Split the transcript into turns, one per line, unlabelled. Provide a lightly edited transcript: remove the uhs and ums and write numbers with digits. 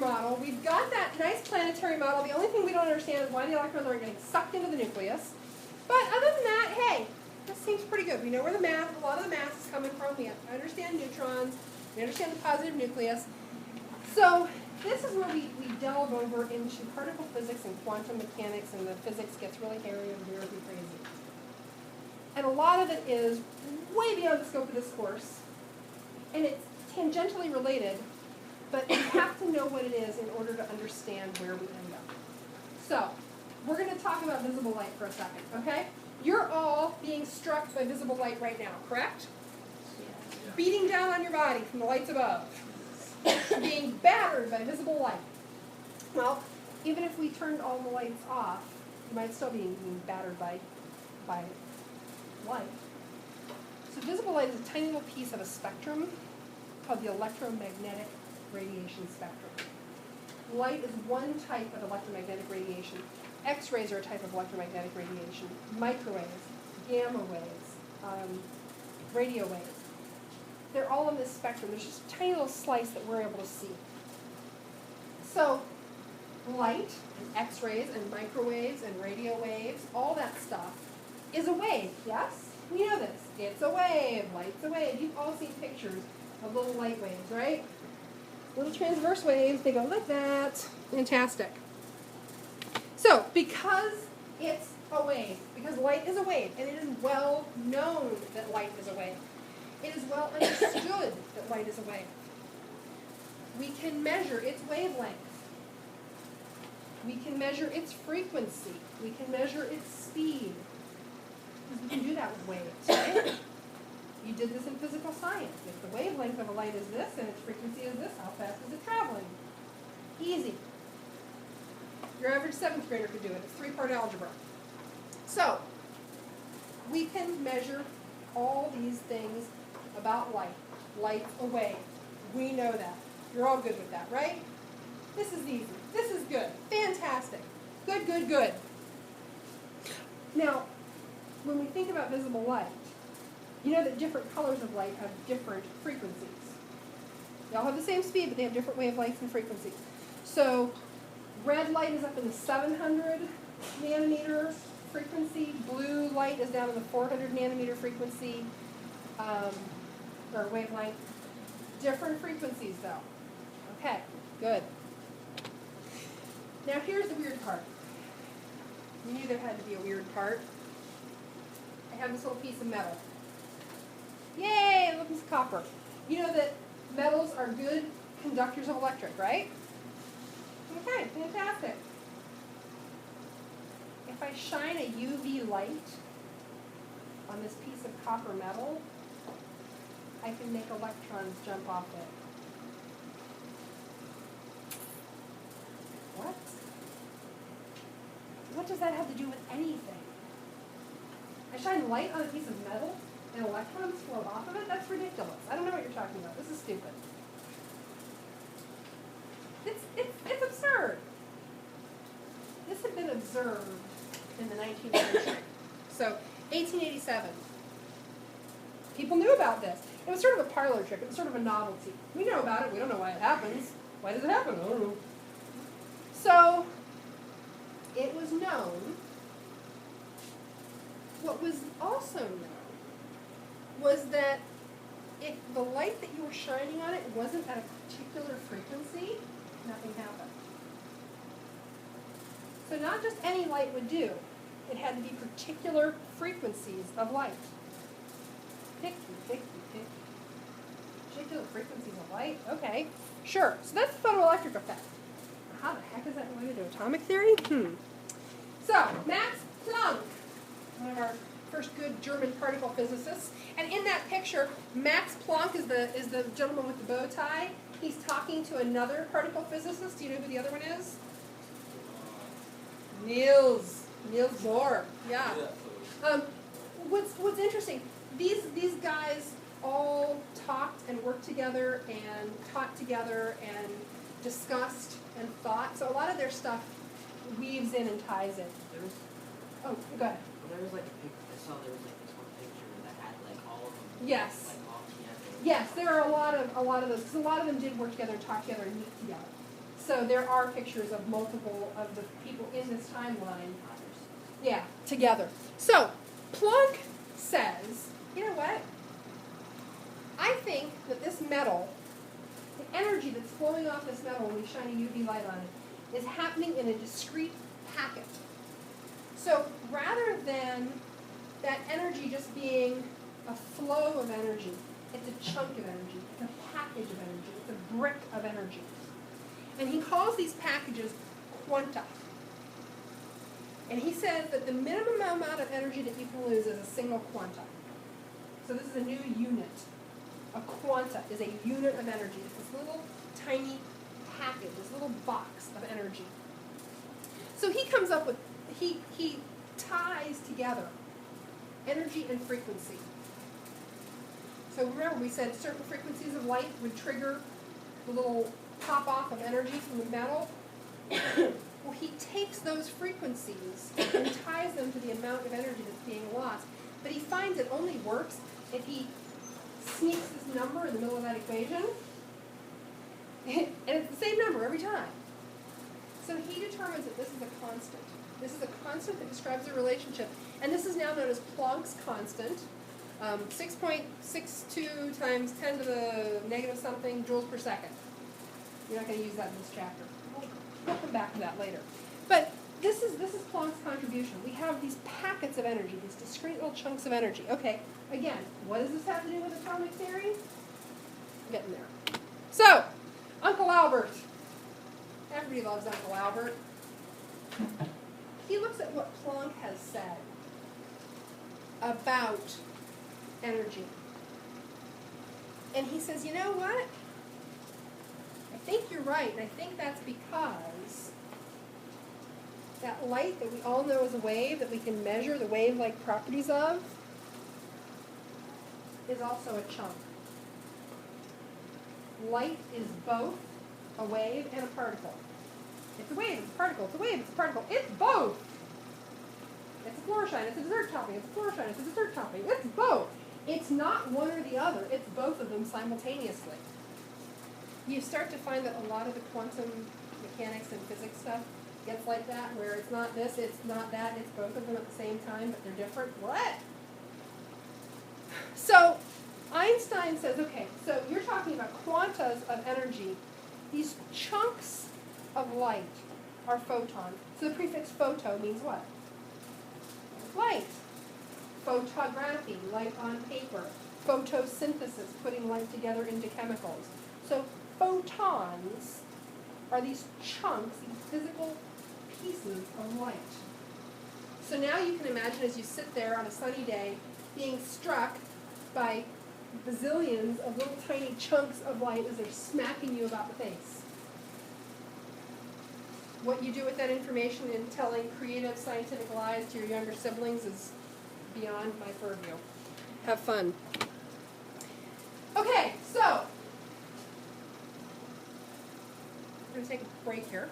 model. We've got that nice planetary model. The only thing we don't understand is why the electrons aren't getting sucked into the nucleus. But other than that, hey, this seems pretty good. We know where a lot of the mass is coming from. We understand neutrons. We understand the positive nucleus. So this is where we delve over into particle physics and quantum mechanics, and the physics gets really hairy and weird and crazy. And a lot of it is way beyond the scope of this course. And it's tangentially related, but you have to know what it is in order to understand where we end up. So we're going to talk about visible light for a second, okay? You're all being struck by visible light right now, correct? Yeah. Beating down on your body from the lights above. Being battered by visible light. Well, even if we turned all the lights off, you might still be being battered by light. So visible light is a tiny little piece of a spectrum called the electromagnetic radiation spectrum. Light is one type of electromagnetic radiation. X-rays are a type of electromagnetic radiation. Microwaves, gamma waves, radio waves. They're all in this spectrum. There's just a tiny little slice that we're able to see. So light and X-rays and microwaves and radio waves, all that stuff is a wave, yes? We know this. It's a wave. Light's a wave. You've all seen pictures of little light waves, right? Little transverse waves. They go like that. Fantastic. So because it's a wave, because light is a wave, and it is well known that light is a wave, it is well understood that light is a wave. We can measure its wavelength. We can measure its frequency. We can measure its speed. Because we can do that with waves, right? You did this in physical science. If the wavelength of a light is this and its frequency is this, how fast is it traveling? Easy. Your average 7th grader could do it. It's 3-part algebra. So, we can measure all these things about light. Light's a wave. We know that. You're all good with that, right? This is easy. This is good. Fantastic. Good, good, good. Now, when we think about visible light, you know that different colors of light have different frequencies. They all have the same speed, but they have different wavelengths and frequencies. So, red light is up in the 700 nanometer frequency. Blue light is down in the 400 nanometer frequency, or wavelength. Different frequencies, though. Okay, good. Now here's the weird part. You knew there had to be a weird part. I have this little piece of metal. Yay, a little piece of copper. You know that metals are good conductors of electric, right? Okay, fantastic. If I shine a UV light on this piece of copper metal, I can make electrons jump off it. What? What does that have to do with anything? I shine light on a piece of metal and electrons flow off of it? That's ridiculous. I don't know what you're talking about. This is stupid. It's absurd. This had been observed in the 19th century. So, 1887. People knew about this. It was sort of a parlor trick. It was sort of a novelty. We know about it. We don't know why it happens. Why does it happen? I don't know. So, it was known. What was also known was that if the light that you were shining on it wasn't at a particular frequency, nothing happened. So not just any light would do. It had to be particular frequencies of light. Picky. Particular frequencies of light? Okay, sure. So that's the photoelectric effect. How the heck is that related to atomic theory? So, Max Planck, one of our first good German particle physicists. And in that picture, Max Planck is the gentleman with the bow tie. He's talking to another particle physicist. Do you know who the other one is? Niels Bohr. Yeah. What's interesting, these guys all talked and worked together and taught together and discussed and thought. So a lot of their stuff weaves in and ties in. Oh, go ahead.
There was like a picture, I saw there was like this one picture that had like all of them.
Yes.
Like all together.
Yes, there are a lot of those, because a lot of them did work together and talk together and meet together. So there are pictures of multiple of the people in this timeline, yeah, together. So Planck says, you know what? I think that this metal, the energy that's flowing off this metal when we shine a UV light on it, is happening in a discrete packet. So rather than that energy just being a flow of energy, it's a chunk of energy, it's a package of energy, it's a brick of energy. And he calls these packages quanta. And he says that the minimum amount of energy that you can lose is a single quanta. So this is a new unit. A quanta is a unit of energy. It's this little tiny package, this little box of energy. So he comes up with, he ties together energy and frequency. So remember we said certain frequencies of light would trigger the little pop off of energy from the metal. Well, he takes those frequencies and ties them to the amount of energy that's being lost. But he finds it only works if he sneaks this number in the middle of that equation. And it's the same number every time. So he determines that this is a constant. This is a constant that describes a relationship. And this is now known as Planck's constant. 6.62 times 10 to the negative something joules per second. You're not going to use that in this chapter. We'll come back to that later. But this is Planck's contribution. We have these packets of energy, these discrete little chunks of energy. Okay, again, what does this have to do with atomic theory? I'm getting there. So, Uncle Albert. Everybody loves Uncle Albert. He looks at what Planck has said about energy. And he says, you know what? I think you're right, and I think that's because that light that we all know is a wave, that we can measure the wave-like properties of, is also a chunk. Light is both a wave and a particle. It's a wave, it's a particle, it's a wave, it's a particle. It's both! It's a floor shine, it's a dessert topping, it's a floor shine, it's a dessert topping. It's both! It's not one or the other, it's both of them simultaneously. You start to find that a lot of the quantum mechanics and physics stuff gets like that, where it's not this, it's not that, it's both of them at the same time, but they're different. What? So Einstein says, okay, so you're talking about quantas of energy. These chunks of light are photons. So the prefix photo means what? Light. Photography, light on paper. Photosynthesis, putting light together into chemicals. So photons are these chunks, these physical pieces of light. So now you can imagine as you sit there on a sunny day being struck by bazillions of little tiny chunks of light as they're smacking you about the face. What you do with that information in telling creative scientific lies to your younger siblings is beyond my purview. Have fun. Okay, so we're going to take a break here.